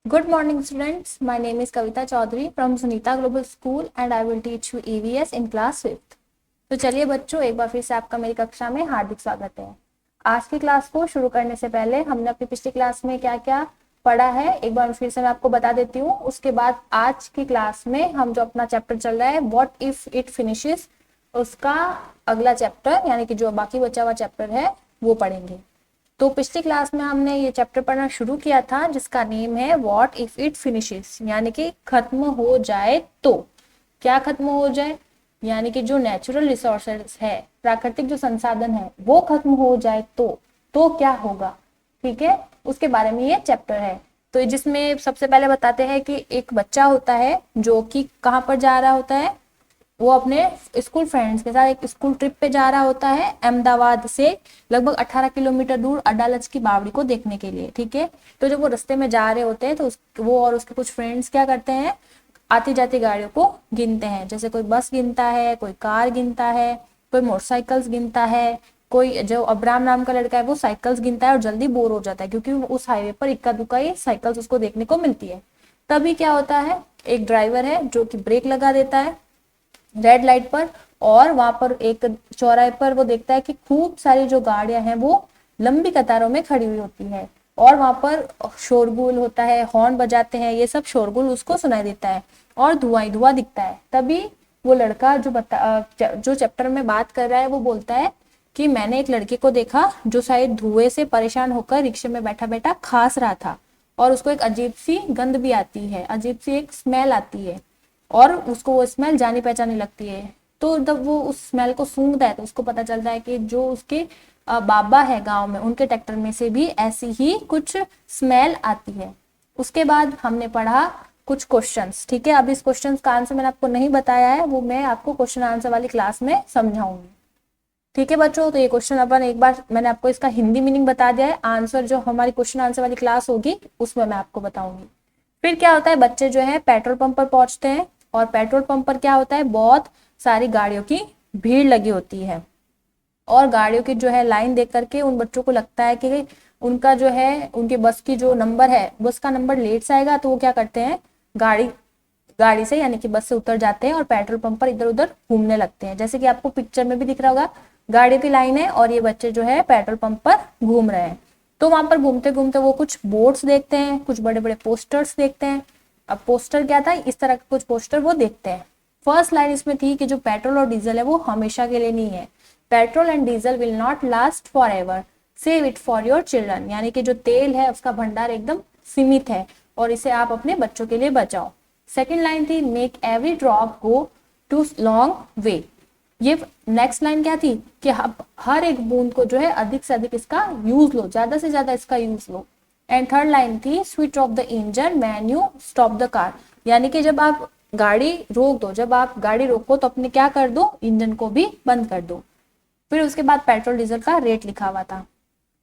Good morning, students. My name is Kavita Chaudhary from Sunita Global School and I will teach you EVS in class 5th. तो चलिए बच्चों, एक बार फिर से आपका मेरी कक्षा में हार्दिक स्वागत है। आज की क्लास को शुरू करने से पहले हमने अपनी पिछली क्लास में क्या क्या पढ़ा है एक बार फिर से मैं आपको बता देती हूँ। उसके बाद आज की क्लास में हम जो अपना चैप्टर चल रहा है व्हाट इफ इट फिनिशेस, उसका अगला चैप्टर यानी कि जो बाकी बचा हुआ चैप्टर है वो पढ़ेंगे। तो पिछली क्लास में हमने ये चैप्टर पढ़ना शुरू किया था जिसका नेम है व्हाट इफ इट फिनिशेस, यानी कि खत्म हो जाए तो क्या खत्म हो जाए, यानी कि जो नेचुरल रिसोर्सेज है, प्राकृतिक जो संसाधन है वो खत्म हो जाए तो क्या होगा। ठीक है, उसके बारे में ये चैप्टर है। तो जिसमें सबसे पहले बताते हैं कि एक बच्चा होता है जो कि कहाँ पर जा रहा होता है, वो अपने स्कूल फ्रेंड्स के साथ एक स्कूल ट्रिप पे जा रहा होता है अहमदाबाद से लगभग 18 किलोमीटर दूर अडालज की बावड़ी को देखने के लिए। ठीक है, तो जब वो रास्ते में जा रहे होते हैं तो वो और उसके कुछ फ्रेंड्स क्या करते हैं, आती जाती गाड़ियों को गिनते हैं। जैसे कोई बस गिनता है, कोई कार गिनता है, कोई मोटरसाइकिल्स गिनता है, कोई जो अब्राम नाम का लड़का है वो साइकिल्स गिनता है और जल्दी बोर हो जाता है क्योंकि उस हाईवे पर इक्का दुक्का ही साइकिल्स उसको देखने को मिलती है। तभी क्या होता है, एक ड्राइवर है जो कि ब्रेक लगा देता है रेड लाइट पर, और वहां पर एक चौराहे पर वो देखता है कि खूब सारी जो गाड़ियां हैं वो लंबी कतारों में खड़ी हुई होती है और वहां पर शोरगुल होता है, हॉर्न बजाते हैं, ये सब शोरगुल उसको सुनाई देता है और धुआं ही धुआं दिखता है। तभी वो लड़का जो चैप्टर में बात कर रहा है वो बोलता है कि मैंने एक लड़के को देखा जो शायद धुएं से परेशान होकर रिक्शे में बैठा बैठा खास रहा था और उसको एक अजीब सी गंध भी आती है, अजीब सी एक स्मेल आती है और उसको वो स्मेल जानी पहचानी लगती है। तो जब वो उस स्मेल को सूंघता है तो उसको पता चलता है कि जो उसके बाबा है गांव में, उनके ट्रैक्टर में से भी ऐसी ही कुछ स्मेल आती है। उसके बाद हमने पढ़ा कुछ क्वेश्चंस। ठीक है, अब इस क्वेश्चंस का आंसर मैंने आपको नहीं बताया है, वो मैं आपको क्वेश्चन आंसर वाली क्लास में समझाऊंगी। ठीक है बच्चों, तो ये क्वेश्चन अपन एक बार मैंने आपको इसका हिंदी मीनिंग बता दिया है, आंसर जो हमारी क्वेश्चन आंसर वाली क्लास होगी उसमें मैं आपको बताऊंगी। फिर क्या होता है, बच्चे जो है पेट्रोल पंप पर पहुंचते हैं और पेट्रोल पंप पर क्या होता है, बहुत सारी गाड़ियों की भीड़ लगी होती है और गाड़ियों की जो है लाइन देख करके उन बच्चों को लगता है कि उनका जो है उनके बस की जो नंबर है, बस का नंबर लेट से आएगा। तो वो क्या करते हैं, गाड़ी गाड़ी से यानी कि बस से उतर जाते हैं और पेट्रोल पंप पर इधर उधर घूमने लगते हैं। जैसे कि आपको पिक्चर में भी दिख रहा होगा, गाड़ियों की लाइन है और ये बच्चे जो है पेट्रोल पंप पर घूम रहे हैं। तो वहां पर घूमते घूमते वो कुछ बोर्ड्स देखते हैं, कुछ बड़े बड़े पोस्टर्स देखते हैं। अब पोस्टर क्या था, इस तरह के कुछ पोस्टर वो देखते हैं। फर्स्ट लाइन इसमें थी कि जो पेट्रोल और डीजल है वो हमेशा के लिए नहीं है, petrol and diesel will not last for ever, save it for your children, यानी कि जो तेल है उसका भंडार एकदम सीमित है और इसे आप अपने बच्चों के लिए बचाओ। सेकेंड लाइन थी make every drop go to long way. ये नेक्स्ट लाइन क्या थी कि हर एक बूंद को जो है अधिक से अधिक इसका यूज लो, ज्यादा से ज्यादा इसका यूज लो। एंड थर्ड लाइन थी switch off the engine when you stop the car, यानी कि जब आप गाड़ी रोक दो, जब आप गाड़ी रोको तो अपने क्या कर दो, इंजन को भी बंद कर दो। फिर उसके बाद पेट्रोल डीजल का रेट लिखा हुआ था।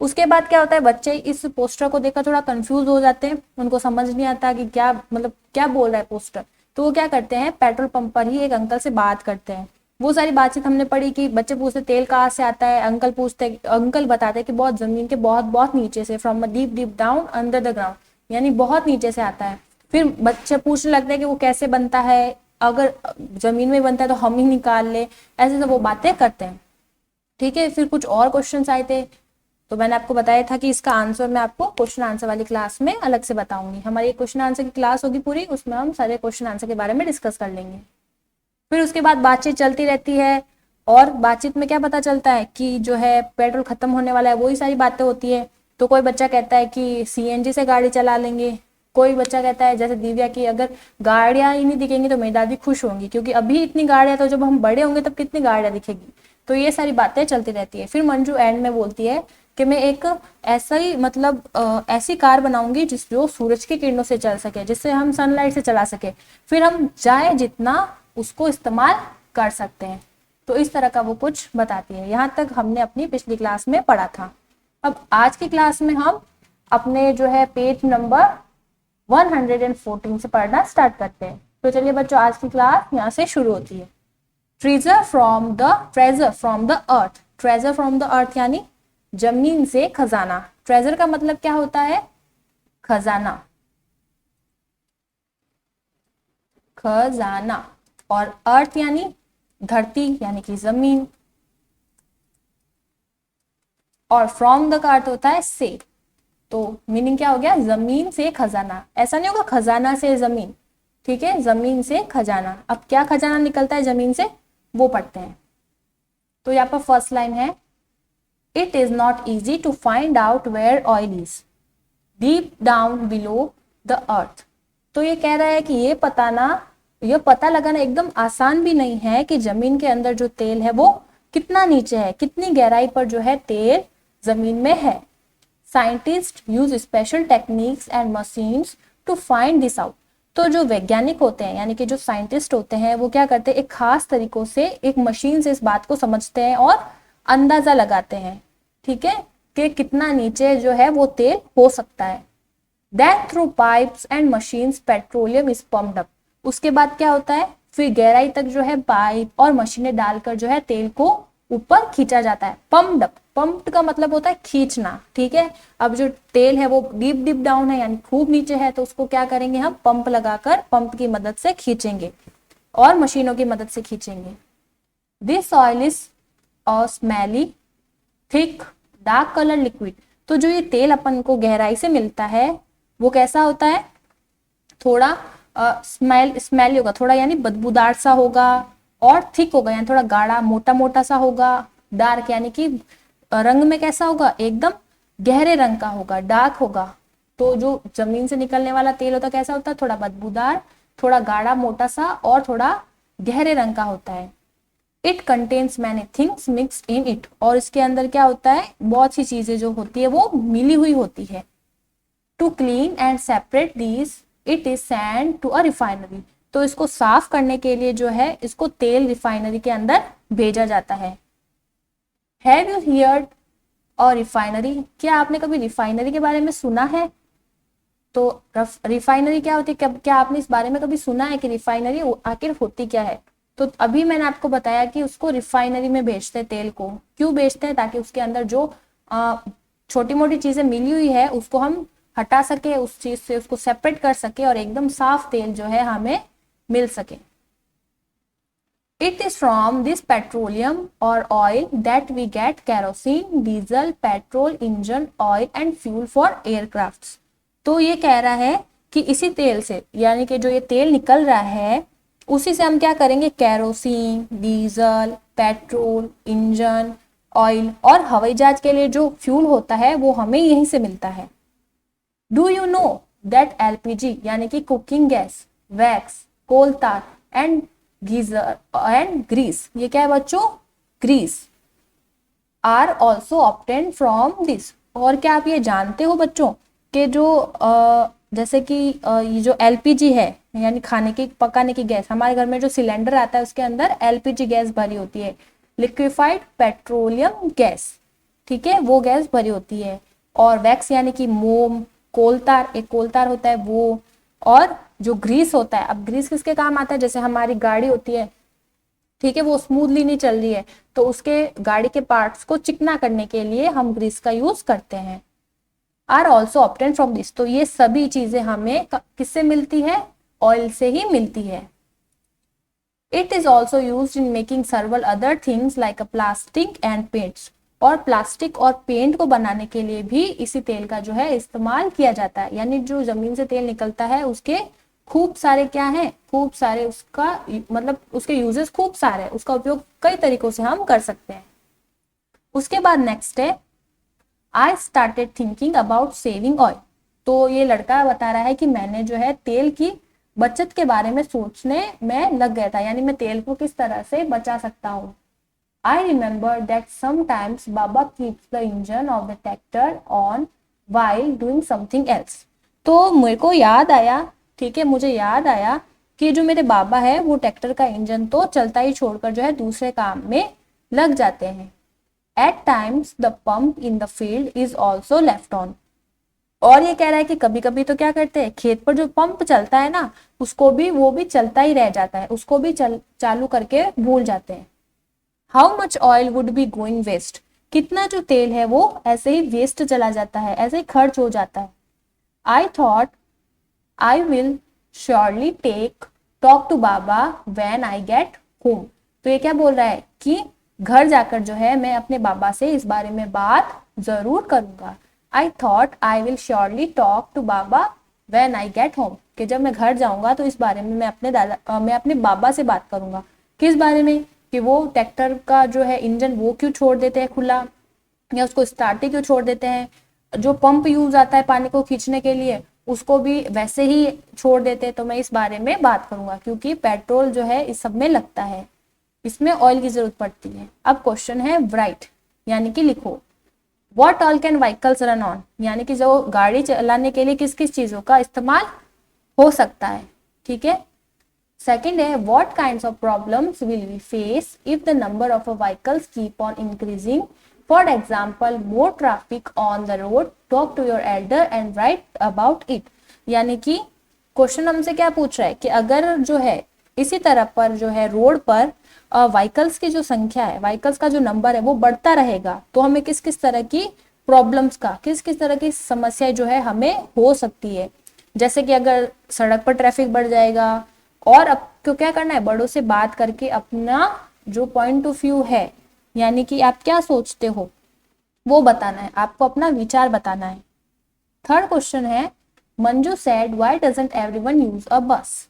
उसके बाद क्या होता है, बच्चे इस पोस्टर को देखकर थोड़ा कंफ्यूज हो जाते हैं, उनको समझ नहीं आता कि क्या मतलब क्या बोल रहा है पोस्टर। तो वो क्या करते हैं, पेट्रोल पंप पर ही एक अंकल से बात करते हैं। वो सारी बातचीत हमने पढ़ी कि बच्चे पूछते तेल कहाँ से आता है, अंकल पूछते, अंकल बताते कि बहुत जमीन के बहुत बहुत नीचे से, from a deep deep down under the ground, यानी बहुत नीचे से आता है। फिर बच्चे पूछने लगते हैं कि वो कैसे बनता है, अगर जमीन में बनता है तो हम ही निकाल ले, ऐसे सब वो बातें करते हैं। ठीक है, फिर कुछ और क्वेश्चन आए थे तो मैंने आपको बताया था कि इसका आंसर मैं आपको क्वेश्चन आंसर वाली क्लास में अलग से बताऊंगी। हमारी क्वेश्चन आंसर की क्लास होगी पूरी, उसमें हम सारे क्वेश्चन आंसर के बारे में डिस्कस कर लेंगे। फिर उसके बाद बातचीत चलती रहती है और बातचीत में क्या पता चलता है कि जो है पेट्रोल खत्म होने वाला है, वही सारी बातें होती है। तो कोई बच्चा कहता है कि सीएनजी से गाड़ी चला लेंगे, कोई बच्चा कहता है जैसे दिव्या की अगर गाड़ियां ही नहीं दिखेंगी तो मेरी दादी खुश होंगी क्योंकि अभी इतनी गाड़ियां, तो जब हम बड़े होंगे तब कितनी गाड़ियां दिखेगी। तो ये सारी बातें चलती रहती है। फिर मंजू एंड में बोलती है कि मैं एक ऐसा ही मतलब ऐसी कार बनाऊंगी जो सूरज की किरणों से चल सके, जिससे हम सनलाइट से चला सके, फिर हम चाहे जितना उसको इस्तेमाल कर सकते हैं। तो इस तरह का वो कुछ बताती है। यहाँ तक हमने अपनी पिछली क्लास में पढ़ा था। अब आज की क्लास में हम अपने जो है पेज नंबर 114 से पढ़ना स्टार्ट करते हैं। तो चलिए बच्चों, आज की क्लास यहाँ से शुरू होती है। Treasure from the earth, treasure from the earth यानी जमीन से खजाना। ट्रेजर का मतलब क्या होता है, खजाना। खजाना। और अर्थ यानी धरती यानी कि जमीन, और फ्रॉम द का अर्थ होता है से। तो मीनिंग क्या हो गया, जमीन से खजाना। ऐसा नहीं होगा खजाना से जमीन, ठीक है, जमीन से खजाना। अब क्या खजाना निकलता है जमीन से, वो पढ़ते हैं। तो यहाँ पर फर्स्ट लाइन है, it is not easy to find out where oil is deep down below the earth. तो ये कह रहा है कि ये पता लगाना एकदम आसान भी नहीं है कि जमीन के अंदर जो तेल है वो कितना नीचे है, कितनी गहराई पर जो है तेल जमीन में है। Scientist use special techniques and machines to find this out. तो जो वैज्ञानिक होते हैं यानी कि जो साइंटिस्ट होते हैं वो क्या करते हैं, एक खास तरीकों से एक मशीन से इस बात को समझते हैं और अंदाजा लगाते हैं, ठीक है, कि कितना नीचे जो है वो तेल हो सकता है। Then through pipes and machines petroleum is pumped up। उसके बाद क्या होता है, फिर गहराई तक जो है पाइप और मशीनें डालकर जो है तेल को ऊपर खींचा जाता है। पम्प्ड अप, पम्प्ड का मतलब होता है खींचना, ठीक है। अब जो तेल है वो डीप डीप डाउन है यानी खूब नीचे है, तो उसको क्या करेंगे हम, पंप लगाकर पंप की मदद से खींचेंगे और मशीनों की मदद से खींचेंगे। This oil is smelly thick dark colour liquid. तो जो ये तेल अपन को गहराई से मिलता है वो कैसा होता है, थोड़ा स्मेली होगा, थोड़ा यानी बदबूदार सा होगा, और थिक होगा यानी थोड़ा गाढ़ा मोटा मोटा सा होगा। डार्क यानी कि रंग में कैसा होगा, एकदम गहरे रंग का होगा, डार्क होगा। तो जो जमीन से निकलने वाला तेल होता है कैसा होता है, थोड़ा बदबूदार, थोड़ा गाढ़ा मोटा सा और थोड़ा गहरे रंग का होता है। It contains many things mixed in it. और इसके अंदर क्या होता है, बहुत सी चीजें जो होती है वो मिली हुई होती है। To clean and separate this it is send to a refinery. तो इसको साफ करने के लिए जो है इसको तेल रिफाइनरी के अंदर भेजा जाता है। Have you heard a refinery. क्या आपने कभी रिफाइनरी के बारे में सुना है। तो रिफाइनरी क्या होती है, क्या आपने इस बारे में कभी सुना है कि रिफाइनरी आखिर होती क्या है। तो अभी मैंने आपको बताया कि उसको रिफाइनरी में बेचते हैं तेल को। क्यों बेचते हैं, ताकि उसके अंदर जो छोटी मोटी चीजें मिली हुई है उसको हम हटा सके, उस चीज से उसको सेपरेट कर सके और एकदम साफ तेल जो है हमें मिल सके। It is from this petroleum और oil that we get kerosene, diesel, petrol, engine oil and fuel for aircrafts. तो ये कह रहा है कि इसी तेल से यानी कि जो ये तेल निकल रहा है उसी से हम क्या करेंगे, kerosene, diesel, petrol, engine oil और हवाई जहाज के लिए जो फ्यूल होता है वो हमें यहीं से मिलता है। Do you know that LPG यानी कि कुकिंग गैस, वैक्स, कोल तार एंड गीजर एंड ग्रीस, ये क्या है बच्चों, grease, are also obtained from this. और क्या आप ये जानते हो बच्चों कि जो जैसे कि ये जो एलपीजी है यानी खाने की पकाने की गैस, हमारे घर में जो सिलेंडर आता है उसके अंदर एलपीजी गैस भरी होती है, लिक्विफाइड पेट्रोलियम गैस, ठीक है, वो गैस भरी होती है। और वैक्स यानी कि मोम, कोलतार, एक कोलतार होता है वो, और जो ग्रीस होता है, अब ग्रीस किसके काम आता है, जैसे हमारी गाड़ी होती है, ठीक है, वो स्मूथली नहीं चल रही है तो उसके गाड़ी के पार्ट्स को चिकना करने के लिए हम ग्रीस का यूज करते हैं। Are also obtain from this. तो ये सभी चीजें हमें किससे मिलती है, ऑयल से ही मिलती है। It is also use in making सर्वल other things like a plastic and paints. और प्लास्टिक और पेंट को बनाने के लिए भी इसी तेल का जो है इस्तेमाल किया जाता है। यानी जो जमीन से तेल निकलता है उसके खूब सारे क्या है, खूब सारे उसका मतलब उसके यूजेस खूब सारे हैं, उसका उपयोग कई तरीकों से हम कर सकते हैं। उसके बाद नेक्स्ट है, I started thinking about saving oil. तो ये लड़का बता रहा है कि मैंने जो है तेल की बचत के बारे में सोचने में लग गया था, यानी मैं तेल को किस तरह से बचा सकता हूँ। I remember that sometimes Baba keeps the engine of the tractor on while doing something else। तो मेरे को याद आया, ठीक है, मुझे याद आया कि जो मेरे बाबा है वो ट्रैक्टर का इंजन तो चलता ही छोड़कर जो है दूसरे काम में लग जाते हैं। At times the pump in the field is also left on। और ये कह रहा है कि कभी कभी तो क्या करते हैं, खेत पर जो पंप चलता है ना उसको भी वो भी चलता ही रह जाता है, उसको भी चालू करके भूल जाते हैं। How much oil would be going waste. कितना जो तेल है वो ऐसे ही वेस्ट चला जाता है, ऐसे ही खर्च हो जाता है। I thought I will surely take talk to Baba when I get home. तो ये क्या बोल रहा है कि घर जाकर जो है मैं अपने बाबा से इस बारे में बात जरूर करूंगा। I thought I will surely talk to Baba when I get home, कि जब मैं घर जाऊंगा तो इस बारे में मैं अपने बाबा से बात करूंगा। किस बारे में? कि वो ट्रैक्टर का जो है इंजन वो क्यों छोड़ देते हैं खुला, या उसको स्टार्ट ही क्यों छोड़ देते हैं, जो पंप यूज आता है पानी को खींचने के लिए उसको भी वैसे ही छोड़ देते हैं। तो मैं इस बारे में बात करूंगा, क्योंकि पेट्रोल जो है इस सब में लगता है, इसमें ऑयल की जरूरत पड़ती है। अब क्वेश्चन है राइट, यानी कि लिखो। What all can vehicles run on, यानी कि जो गाड़ी चलाने के लिए किस किस चीजों का इस्तेमाल हो सकता है। ठीक है। सेकंड है what kinds of problems will we face if the number of vehicles keep on increasing, for example more traffic on the road, talk to your elder and write about it. यानी कि question हमसे क्या पूछ रहा है कि अगर जो है इसी तरह पर जो है रोड पर व्हीकल्स की जो संख्या है, व्हीकल्स का जो नंबर है वो बढ़ता रहेगा, तो हमें किस किस तरह की प्रॉब्लम्स का, किस किस तरह की समस्या जो है हमें हो सकती है। जैसे कि अगर सड़क पर ट्रैफिक बढ़ जाएगा, और आपको क्या करना है, बड़ों से बात करके अपना जो पॉइंट ऑफ व्यू है, यानी कि आप क्या सोचते हो वो बताना है, आपको अपना विचार बताना है। थर्ड क्वेश्चन है Manju said why doesn't everyone use a बस।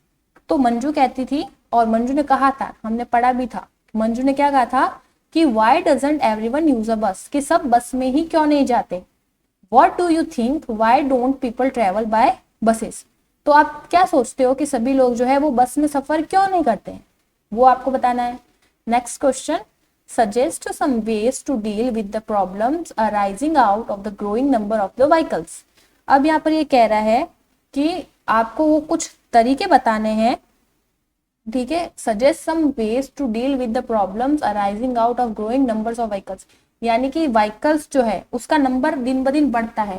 तो मंजू कहती थी, और मंजू ने कहा था, हमने पढ़ा भी था, मंजू ने क्या कहा था कि why doesn't everyone use a बस, कि सब बस में ही क्यों नहीं जाते। What do you think why don't people travel by buses. तो आप क्या सोचते हो कि सभी लोग जो है वो बस में सफर क्यों नहीं करते हैं, वो आपको बताना है। Next question suggest some ways to deal with the problems arising out of the growing number of the vehicles। अब यहाँ पर ये कह रहा है कि आपको वो कुछ तरीके बताने हैं। ठीक है। suggest some ways to deal with the problems arising out of growing numbers of vehicles, यानी कि व्हीकल्स जो है उसका नंबर दिन ब दिन बढ़ता है,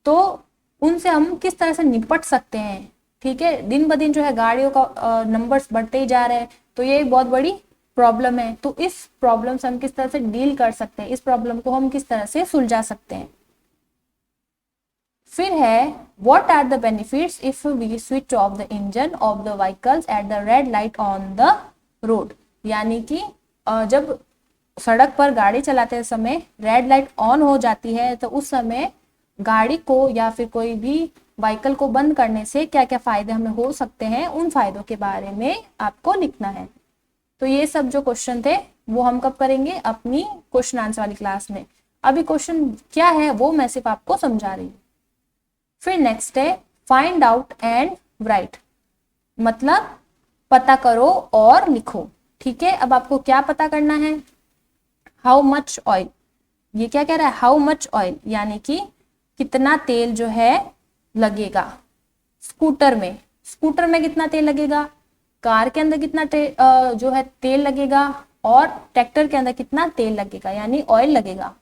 तो उनसे हम किस तरह से निपट सकते हैं। ठीक है। दिन ब दिन जो है गाड़ियों का नंबर्स बढ़ते ही जा रहे हैं, तो ये एक बहुत बड़ी प्रॉब्लम है। तो इस प्रॉब्लम से हम किस तरह से डील कर सकते हैं, इस प्रॉब्लम को हम किस तरह से सुलझा सकते हैं। फिर है what are the benefits if we switch off the engine of the vehicles at the red light on the road, यानी कि जब सड़क पर गाड़ी चलाते समय रेड लाइट ऑन हो जाती है, तो उस समय गाड़ी को या फिर कोई भी व्हीकल को बंद करने से क्या क्या फायदे हमें हो सकते हैं, उन फायदों के बारे में आपको लिखना है। तो ये सब जो क्वेश्चन थे वो हम कब करेंगे, अपनी क्वेश्चन आंसर वाली क्लास में। अभी क्वेश्चन क्या है वो मैं सिर्फ आपको समझा रही हूँ। फिर नेक्स्ट है फाइंड आउट एंड राइट, मतलब पता करो और लिखो। ठीक है। अब आपको क्या पता करना है, हाउ मच ऑयल। ये क्या कह रहा है, हाउ मच ऑयल, यानी कि कितना तेल जो है लगेगा स्कूटर में। स्कूटर में कितना तेल लगेगा, कार के अंदर कितना जो है तेल लगेगा, और ट्रैक्टर के अंदर कितना तेल लगेगा, यानी ऑयल लगेगा।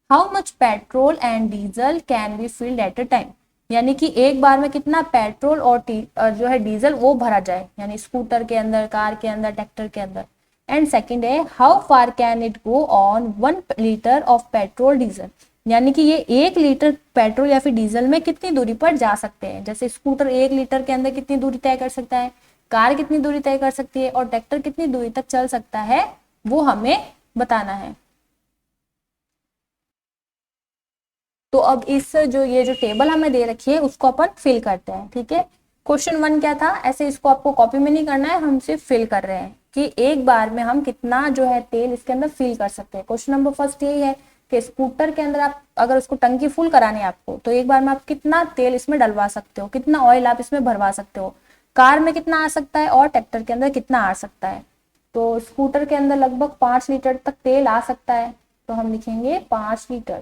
How much petrol and diesel can be filled at a time, यानी कि एक बार में कितना पेट्रोल और जो है डीजल वो भरा जाए, यानी स्कूटर के अंदर, कार के अंदर, ट्रैक्टर के अंदर। एंड सेकंड है how far can it go on 1 litre of petrol diesel, यानी कि ये 1 लीटर पेट्रोल या फिर डीजल में कितनी दूरी पर जा सकते हैं। जैसे स्कूटर 1 लीटर के अंदर कितनी दूरी तय कर सकता है, कार कितनी दूरी तय कर सकती है, और ट्रैक्टर कितनी दूरी तक चल सकता है, वो हमें बताना है। तो अब इस ये जो टेबल हमें दे रखी है उसको अपन फिल करते हैं। ठीक है। क्वेश्चन 1 क्या था, ऐसे इसको आपको कॉपी में नहीं करना है, हम सिर्फ फिल कर रहे हैं कि एक बार में हम कितना जो है तेल इसके अंदर फिल कर सकते हैं। क्वेश्चन नंबर फर्स्ट यही है कि स्कूटर के अंदर आप अगर उसको टंकी फुल करानी है आपको, तो एक बार में आप कितना तेल इसमें डलवा सकते हो, कितना ऑयल आप इसमें भरवा सकते हो, कार में कितना आ सकता है और ट्रैक्टर के अंदर कितना आ सकता है। तो स्कूटर के अंदर लगभग 5 लीटर तक तेल आ सकता है, तो हम लिखेंगे 5 लीटर।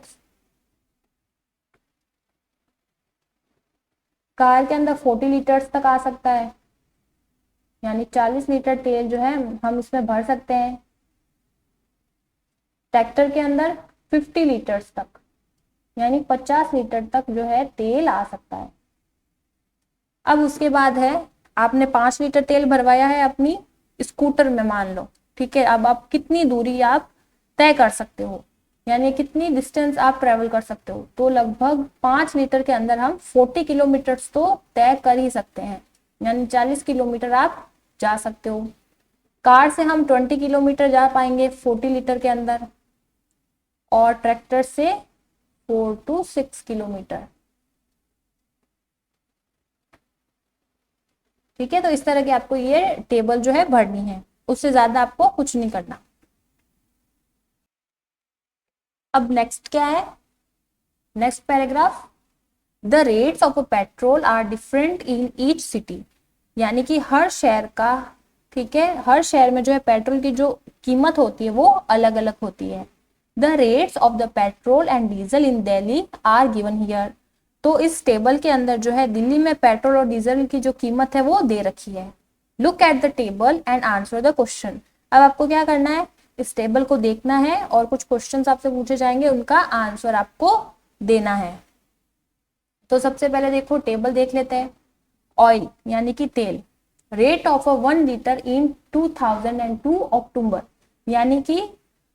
कार के अंदर 40 लीटर्स तक आ सकता है, यानी 40 लीटर तेल जो है हम इसमें भर सकते हैं। ट्रैक्टर के अंदर 50 लीटर्स तक, यानी 50 लीटर तक जो है तेल आ सकता है। अब उसके बाद है आपने 5 लीटर तेल भरवाया है अपनी स्कूटर में मान लो। ठीक है। अब आप कितनी दूरी आप तय कर सकते हो, यानी कितनी डिस्टेंस आप ट्रेवल कर सकते हो, तो लगभग 5 लीटर के अंदर हम 40 किलोमीटर तो तय कर ही सकते हैं, यानी 40 किलोमीटर आप जा सकते हो। कार से हम 20 किलोमीटर जा पाएंगे 40 लीटर के अंदर, और ट्रैक्टर से 4 to 6 किलोमीटर। ठीक है, तो इस तरह की आपको ये टेबल जो है भरनी है, उससे ज्यादा आपको कुछ नहीं करना। अब नेक्स्ट क्या है, next paragraph, the rates of a petrol are different in each city, यानी कि हर शहर का, ठीक है, हर शहर में जो है पेट्रोल की जो कीमत होती है वो अलग अलग होती है। The rates of the petrol and diesel in Delhi are given here, तो इस टेबल के अंदर जो है दिल्ली में पेट्रोल और डीजल की जो कीमत है वो दे रखी है। Look at the table and answer the question, अब आपको क्या करना है, इस टेबल को देखना है और कुछ क्वेश्चंस आपसे पूछे जाएंगे, उनका आंसर आपको देना है। तो सबसे पहले देखो टेबल देख लेते हैं। ऑयल यानी कि तेल, rate of a 1 litre in 2002 अक्टूबर, यानी कि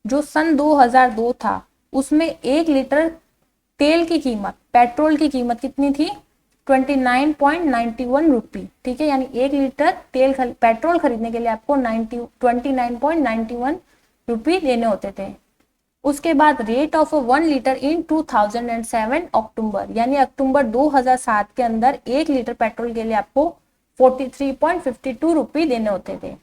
जो सन 2002 था उसमें 1 लीटर तेल की कीमत, पेट्रोल की कीमत कितनी थी, 29.91 रुपी। ठीक है, यानी 1 लीटर पेट्रोल खरीदने के लिए आपको 29.91 रुपी देने होते थे। उसके बाद रेट ऑफ 1 लीटर इन 2007 अक्टूबर, यानी अक्टूबर 2007 के अंदर 1 लीटर पेट्रोल के लिए आपको 43.52 रुपी देने होते थे।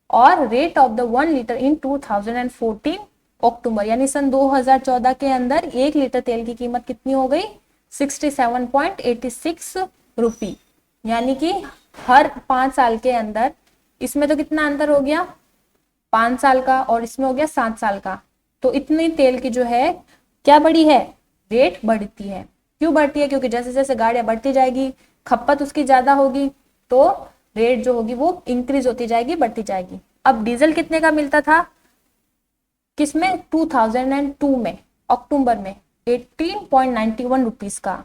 और rate of the 1 litre in 2014 अक्टूबर, यानी सन 2014 के अंदर 1 लीटर तेल की कीमत कितनी हो गई, 67.86 रुपी। यानी कि हर 5 साल के अंदर, इसमें तो कितना अंतर हो गया, 5 साल का, और इसमें हो गया 7 साल का, तो इतनी तेल की जो है क्या बढ़ी है, रेट बढ़ती है। क्यों बढ़ती है, क्योंकि जैसे जैसे गाड़ियां बढ़ती जाएगी, खपत उसकी ज्यादा होगी, तो रेट जो होगी वो इंक्रीज होती जाएगी, बढ़ती जाएगी। अब डीजल कितने का मिलता था, किसमें, 2002 में अक्टूबर में 18.91 रुपीज का।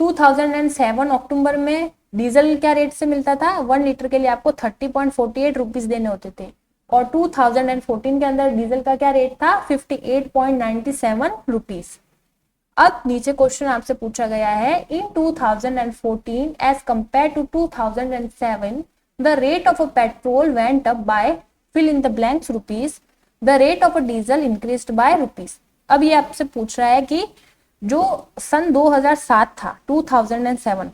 2007 अक्टूबर में डीजल क्या रेट से मिलता था, 1 लीटर के लिए आपको 30.48 रुपीज देने होते थे, और 2014 के अंदर डीजल का क्या रेट था, 58.97 रुपीज। अब नीचे क्वेश्चन आपसे पूछा गया है, in 2014 as compare to 2007 the rate of a petrol went up by fill in the blanks rupees, the rate of a diesel increased by rupees. अब ये आपसे पूछ रहा है कि जो सन 2007 था, 2007,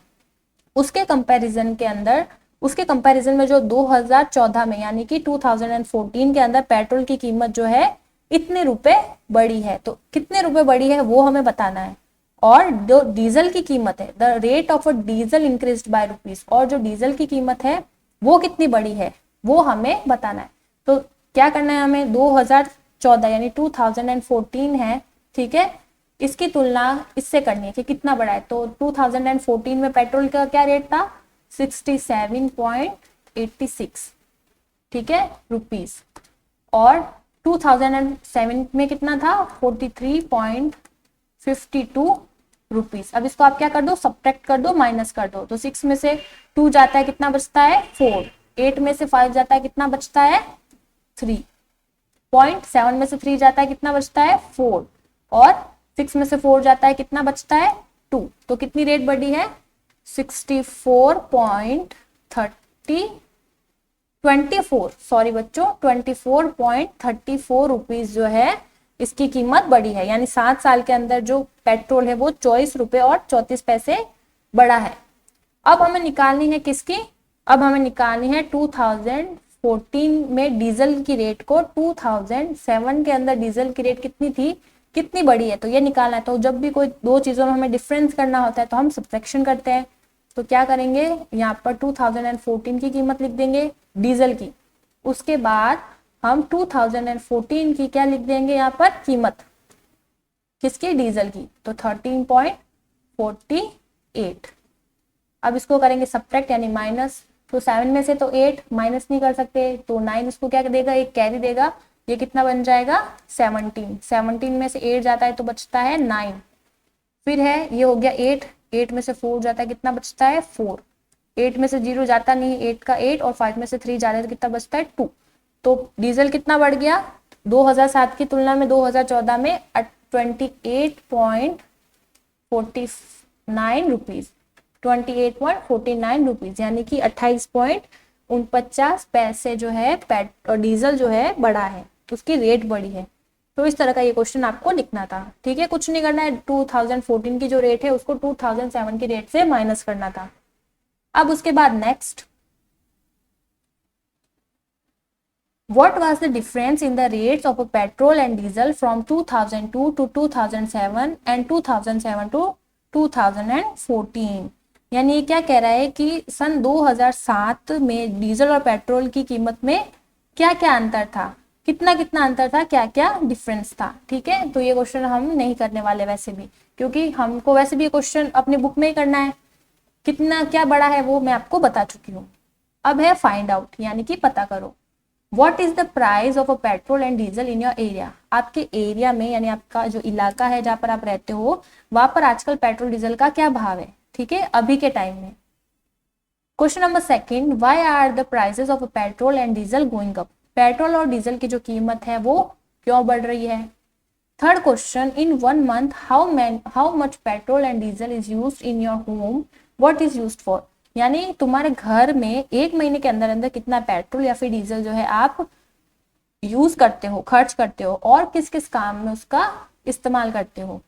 उसके कंपैरिजन के अंदर, उसके कंपैरिजन में जो 2014 में यानी कि 2014 के अंदर पेट्रोल की कीमत जो है इतने रुपए बढ़ी है, तो कितने रुपए बढ़ी है वो हमें बताना है। और जो डीजल की कीमत है, the rate of a diesel increased by rupees, और जो डीजल की कीमत है वो कितनी बढ़ी है वो हमें बताना है। तो क्या करना है हमें, 2014 यानी 2014 है, ठीक है, इसकी तुलना इससे करनी है कि कितना बढ़ा है। तो 2014 में पेट्रोल का क्या रेट था, 67.86, ठीक है, रुपीस, और 2007 में कितना था, 43.52 रुपीस। अब इसको आप क्या कर दो, सब्ट्रैक्ट कर दो, माइनस कर दो। तो 6 में से 2 जाता है, कितना बचता है, 4। 8 में से 5 जाता है, कितना बचता है, 3। 0.7 में से 3 जाता है, कितना बचता है, 4। और 6 में से 4 जाता है, कितना बचता है, 2। तो कितनी रेट बढ़ी है, 24 रुपीज जो है इसकी कीमत बढ़ी है, यानी 7 साल के अंदर जो पेट्रोल है वो 24 रुपए और 34 पैसे बढ़ा है। अब हमें निकालनी है किसकी, अब हमें निकालनी है 2014 में डीजल की रेट को, 2007 के अंदर डीजल की रेट कितनी थी, कितनी बड़ी है, तो ये निकालना है। तो जब भी कोई दो चीजों में हमें डिफरेंस करना होता है तो हम सब्ट्रैक्शन करते हैं। तो क्या करेंगे, यहाँ पर 2014 की कीमत लिख देंगे डीजल की, उसके बाद हम 2014 की क्या लिख देंगे यहाँ पर, कीमत किसकी, डीजल की, तो 13.48। अब इसको करेंगे सब्ट्रैक्ट यानी माइनस, तो 7 में से तो 8 माइनस नहीं कर सकते, तो 9 इसको क्या देगा, एक कैरी देगा, ये कितना बन जाएगा, 17। 17 में से 8 जाता है तो बचता है 9। फिर है ये हो गया 8, 8 में से 4 जाता है, कितना बचता है, 4। 8 में से 0 जाता नहीं, 8 का 8, और 5 में से 3 जाता है तो कितना बचता है, 2। तो डीजल कितना बढ़ गया, 2007 की तुलना में 2014 में 28.49 रुपीज, 28.49 रुपीज, यानी कि 28 49 पैसे जो है डीजल जो है बढ़ा है, उसकी रेट बढ़ी है। तो इस तरह का ये क्वेश्चन आपको लिखना था। ठीक है, कुछ नहीं करना है, 2014 की जो रेट है उसको 2007 की रेट से माइनस करना था। अब उसके बाद next, what was the difference in the rates of petrol and diesel from 2002 to 2007 and 2007 to 2014? यानी ये क्या कह रहा है कि सन 2007 में डीजल और पेट्रोल की कीमत में क्या क्या अंतर था, कितना कितना अंतर था, क्या क्या डिफरेंस था। ठीक है, तो ये क्वेश्चन हम नहीं करने वाले वैसे भी, क्योंकि हमको वैसे भी ये क्वेश्चन अपने बुक में ही करना है। कितना क्या बड़ा है वो मैं आपको बता चुकी हूँ। अब है फाइंड आउट, यानी कि पता करो। What is the price of a petrol and diesel in your area? आपके एरिया में, यानी आपका जो इलाका है जहाँ पर आप रहते हो, वहां पर आजकल पेट्रोल डीजल का क्या भाव है। ठीक है, अभी के टाइम में। Question number second, why are the prices of petrol and diesel going up? Petrol और डीजल की जो कीमत है वो क्यों बढ़ रही है। Third question, in 1 month how much petrol and diesel is used in your home, what is used for? यानी तुम्हारे घर में 1 महीने के अंदर अंदर कितना पेट्रोल या फिर डीजल जो है आप यूज करते हो, खर्च करते हो, और किस किस काम में उसका इस्तेमाल करते हो।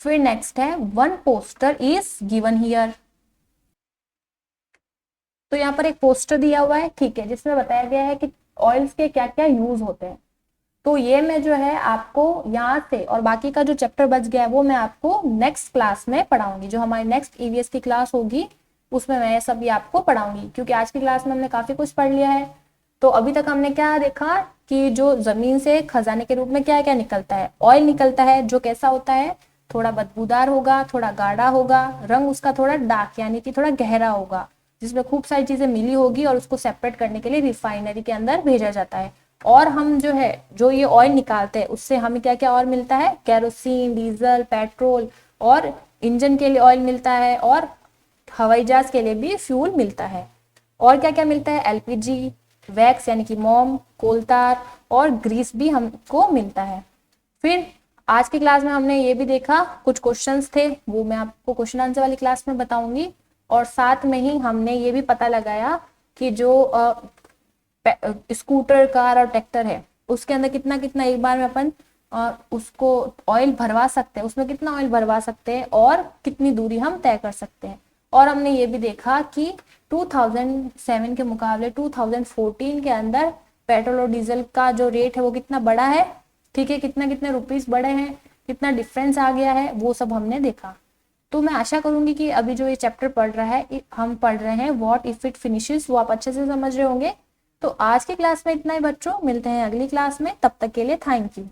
फिर नेक्स्ट है, one poster is given here. तो यहाँ पर एक पोस्टर दिया हुआ है, ठीक है, जिसमें बताया गया है कि ऑयल्स के क्या क्या यूज होते हैं। तो ये मैं जो है आपको यहाँ से, और बाकी का जो चैप्टर बच गया है वो मैं आपको नेक्स्ट क्लास में पढ़ाऊंगी। जो हमारी नेक्स्ट ईवीएस की क्लास होगी उसमें मैं सब ये आपको पढ़ाऊंगी, क्योंकि आज की क्लास में हमने काफी कुछ पढ़ लिया है। तो अभी तक हमने क्या देखा कि जो जमीन से खजाने के रूप में क्या क्या निकलता है, ऑयल निकलता है, जो कैसा होता है, थोड़ा बदबूदार होगा, थोड़ा गाढ़ा होगा, रंग उसका थोड़ा डार्क यानी कि थोड़ा गहरा होगा, जिसमें खूब सारी चीजें मिली होगी, और उसको सेपरेट करने के लिए रिफाइनरी के अंदर भेजा जाता है। और हम जो है जो ये ऑयल निकालते हैं उससे हमें क्या क्या और मिलता है, केरोसिन, डीजल, पेट्रोल, और इंजन के लिए ऑयल मिलता है, और हवाई जहाज के लिए भी फ्यूल मिलता है। और क्या क्या मिलता है, एलपीजी, वैक्स यानी कि मोम, कोलतार, और ग्रीस भी हमको मिलता है। फिर आज की क्लास में हमने ये भी देखा, कुछ क्वेश्चंस थे वो मैं आपको क्वेश्चन आंसर वाली क्लास में बताऊंगी, और साथ में ही हमने ये भी पता लगाया कि जो स्कूटर, कार और ट्रैक्टर है उसके अंदर कितना कितना एक बार में अपन उसको ऑयल भरवा सकते हैं, उसमें कितना ऑयल भरवा सकते हैं, और कितनी दूरी हम तय कर सकते हैं। और हमने ये भी देखा कि 2007 के मुकाबले 2014 के अंदर पेट्रोल और डीजल का जो रेट है वो कितना बड़ा है। ठीक है, कितना कितने रुपीस बढ़े हैं, कितना डिफरेंस आ गया है, वो सब हमने देखा। तो मैं आशा करूंगी कि अभी जो ये चैप्टर पढ़ रहा है, हम पढ़ रहे हैं व्हाट इफ इट फिनिशेस, वो आप अच्छे से समझ रहे होंगे। तो आज की क्लास में इतना ही बच्चों, मिलते हैं अगली क्लास में, तब तक के लिए थैंक यू।